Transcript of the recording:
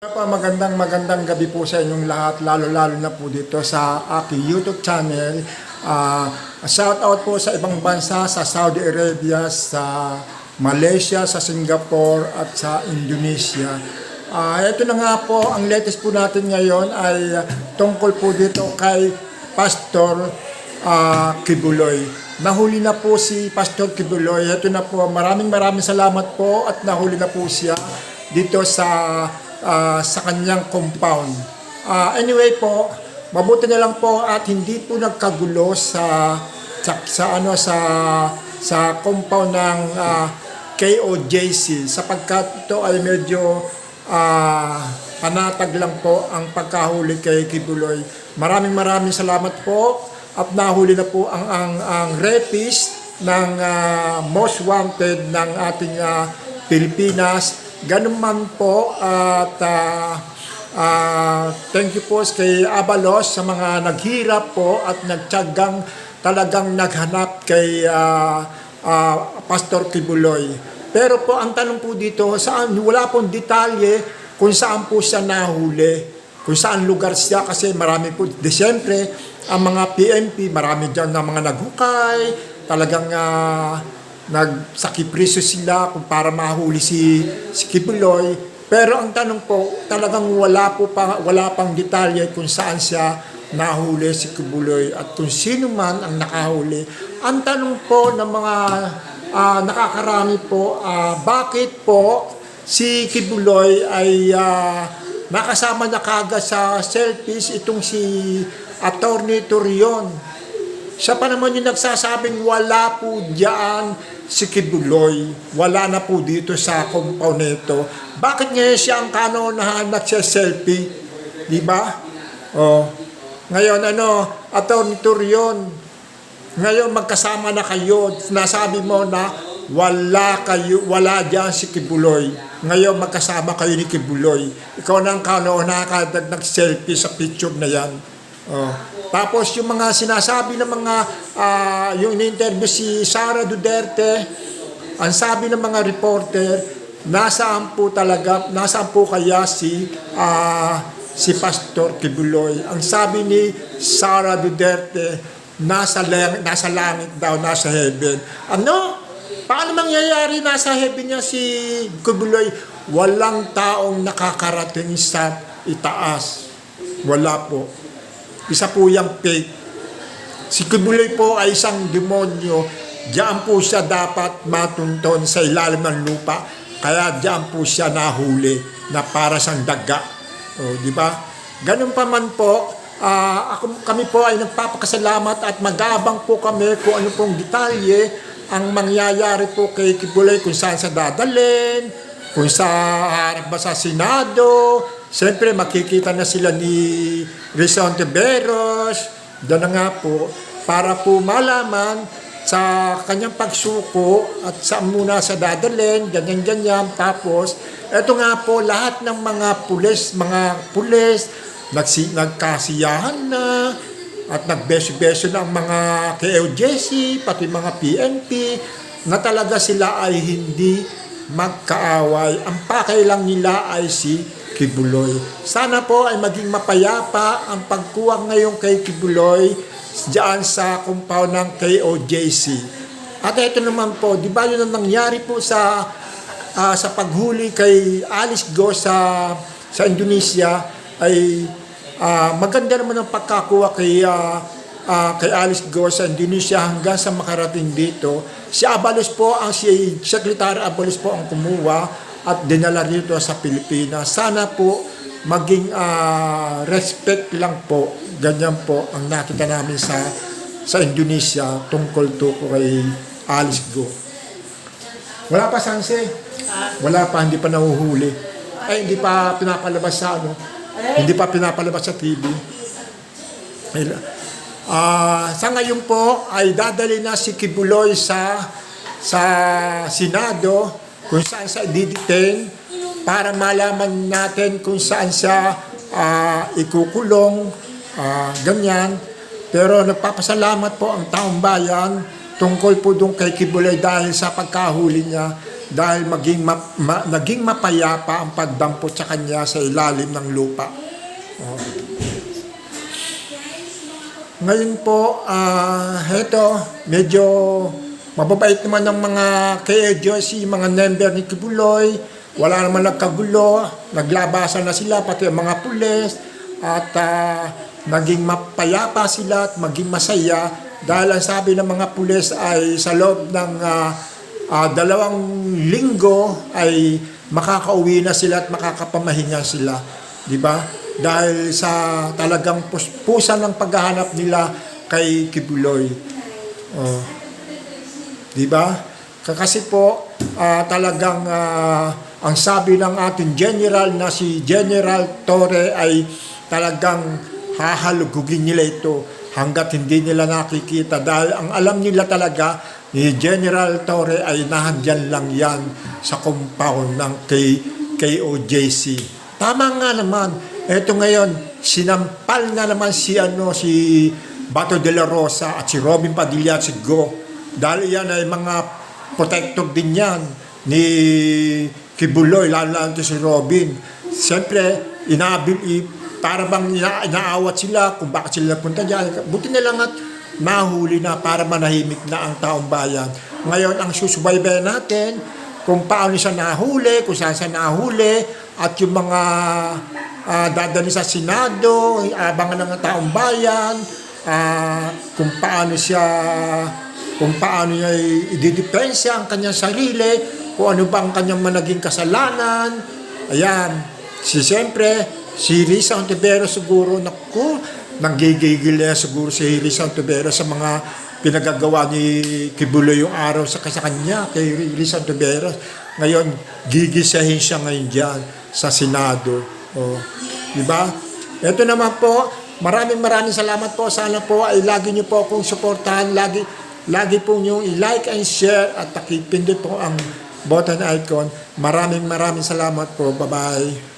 Magandang gabi po sa inyong lahat, lalo na po dito sa aking YouTube channel. Shout out po sa ibang bansa, sa Saudi Arabia, sa Malaysia, sa Singapore at sa Indonesia. Ito na nga po, ang latest po natin ngayon ay tungkol po dito kay Pastor Kibuloy. Nahuli na po si Pastor Kibuloy. Ito na po, maraming salamat po at nahuli na po siya dito sa kanyang compound. Anyway po, mabuti na lang po at hindi po nagkagulo sa compound ng KOJC sapagkat ito ay medyo panatag lang po ang pagkahuli kay Kibuloy. Maraming salamat po at nahuli na po ang rapist ng most wanted ng ating Pilipinas. Ganun man po at thank you po kay Abalos sa mga naghirap po at nagtiyagang talagang naghanap kay Pastor Kibuloy. Pero po ang tanong po dito, wala pong detalye kung saan po siya nahuli, kung saan lugar siya kasi marami po. Siyempre, ang mga PNP, marami dyan na mga naghukay, talagang nagsakipriso sila kung para mahuli si Kibuloy. Pero ang tanong po, talagang wala pang detalye kung saan siya nahuli si Kibuloy at kung sino man ang nakahuli. Ang tanong po ng mga nakakarami po, bakit po si Kibuloy ay nakasama na kagad sa selfies itong si Attorney Torion. Siya pa naman yung nagsasabing wala po diyan si Kibuloy. Wala na po dito sa compound nito. Bakit ngayon siya ang kanonahan nagse-selfie? Di ba? Ngayon Attorney Torion, ngayon magkasama na kayo. Nasabi mo na wala diyan si Kibuloy. Ngayon magkasama kayo ni Kibuloy. Ikaw na ang kanonahan nag-selfie sa picture na yan. Tapos yung mga sinasabi ng mga yung in-interview si Sara Duterte, ang sabi ng mga reporter, nasaan po kaya si Pastor Kibuloy? Ang sabi ni Sara Duterte, nasa langit daw, nasa heaven. Paano mangyayari nasa heaven niya si Kibuloy? Walang taong nakakarating sa itaas. Wala po. Isa po yung fake. Si Kibuloy po ay isang demonyo. Diyan po siya dapat matunton sa ilalim ng lupa. Kaya diyan po siya nahuli na para sang daga. Di ba? Ganun pa man po, kami po ay nagpapakasalamat at mag-aabang po kami kung ano pong detalye ang mangyayari po kay Kibuloy, kung saan sa dadalhin, kung sa harap ba sa Senado. Siyempre, makikita na sila ni Rizon Tiberos, doon na nga po, para po malaman sa kanyang pagsuko at saan muna sa dadalhin, ganyan. Tapos, eto nga po, lahat ng mga pulis, nagkasiyahan na at nagbeso-beso ng mga KOJC, pati mga PNP, na talaga sila ay hindi magkaaway. Ang pakailang nila ay si Kibuloy. Sana po ay maging mapayapa ang pagkuha ngayon kay Kibuloy diyan sa compound ng KOJC. At ito naman po, di ba yun ang nangyari po sa paghuli kay Alice Go sa Indonesia ay maganda naman ang pagkakuha kay Alice Go sa Indonesia hanggang sa makarating dito. Si Secretary Abalos po ang kumuha at dinala rito sa Pilipinas. Sana po maging respect lang po. Ganyan po ang nakita namin sa Indonesia tungkol kay Alice Go. Wala pa, Sanse? Wala pa, hindi pa nahuhuli. Hindi pa pinapalabas sa hindi pa pinapalabas sa TV. Sa ngayon po ay dadali na si Kibuloy sa Senado kung saan siya i-detain para malaman natin kung saan siya ikukulong, ganyan. Pero nagpapasalamat po ang taong bayan tungkol po doon kay Kibuloy dahil sa pagkahuli niya. dahil naging mapayapa ang pagdampot sa kanya sa ilalim ng lupa. Oh. Ngayon po, heto, medyo mababait naman ng mga KAJC, mga member ni Kibuloy. Wala naman nagkagulo, naglabasan na sila, pati ang mga pulis, at naging mapayapa sila at maging masaya dahil ang sabi ng mga pulis ay sa loob ng 2 linggo ay makakauwi na sila at makakapamahinga sila. Di ba? Dahil sa talagang puspusan ng paghahanap nila kay Kibuloy. Oh. Di ba? Kasi po talagang ang sabi ng ating general na si General Torre ay talagang hahalugugin nila ito hanggat hindi nila nakikita dahil ang alam nila talaga ni General Torre ay nahandyan lang yan sa compound ng KOJC. Tama nga naman. Eto ngayon, sinampal na naman si Bato de la Rosa at si Robin Padilla at si Go. Dahil yan ay mga protector din yan ni Kibuloy, lalo si Robin. Siyempre, para bang inaawat sila kung bakit sila napunta dyan. Buti na lang at mahuli na para manahimik na ang taong bayan. Ngayon, ang susubaybayan natin kung paano siya nahuli, kung saan siya nahuli, at yung mga dadali sa Senado, abangan ng taong bayan, kung paano niya ididepensa ang kanyang sarili, kung ano ba ang kanyang managing kasalanan. Ayan, siyempre, si Risa Ontiveros siguro, naku, nanggigigil na siguro si Risa Ontiveros sa mga pinagagawa ni Kibuloy yung araw sa kanya, kay Risa Ontiveros. Ngayon, gigisahin siya ngayon dyan sa Senado. O, diba? Ito naman po, maraming salamat po. Sana po ay lagi niyo po akong suportahan. Lagi po niyo i-like and share at pakipindot po ang button icon. Maraming salamat po. Bye-bye.